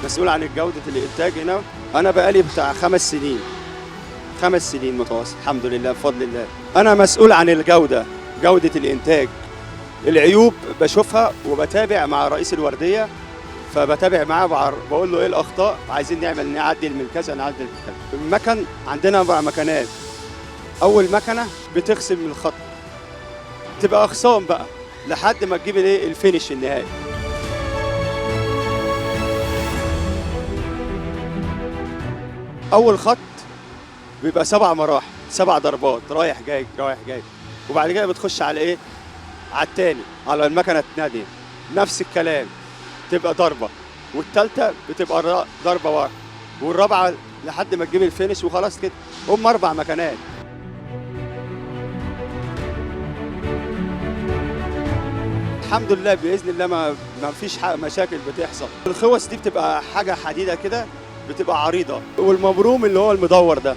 مسؤول عن جودة الإنتاج هنا. أنا بقالي بتاع 5 سنين، 5 سنين متواصل الحمد لله بفضل الله. أنا مسؤول عن الجودة، جودة الإنتاج. العيوب بشوفها وبتابع مع رئيس الوردية، فبتابع معاه بقول له إيه الأخطاء، عايزين نعدل من كذا نعدل من كذا. المكن عندنا 4 مكنات. أول مكنة بتغسل من الخط، تبقى أغصان بقى لحد ما تجيب الفينش النهائي. أول خط بيبقى 7 مراحل، 7 ضربات رايح جاي رايح جاي، وبعد كده بتخش على على التاني، على المكنة التانية نفس الكلام، تبقى ضربة، والتالتة بتبقى ضربة واحدة، والرابعة لحد ما تجيب الفينش وخلاص كده. هم 4 مكنات. الحمد لله بإذن الله ما فيش مشاكل بتحصل. الخوص دي بتبقى حاجة حديدة كده، بتبقى عريضة، والمبروم اللي هو المدور ده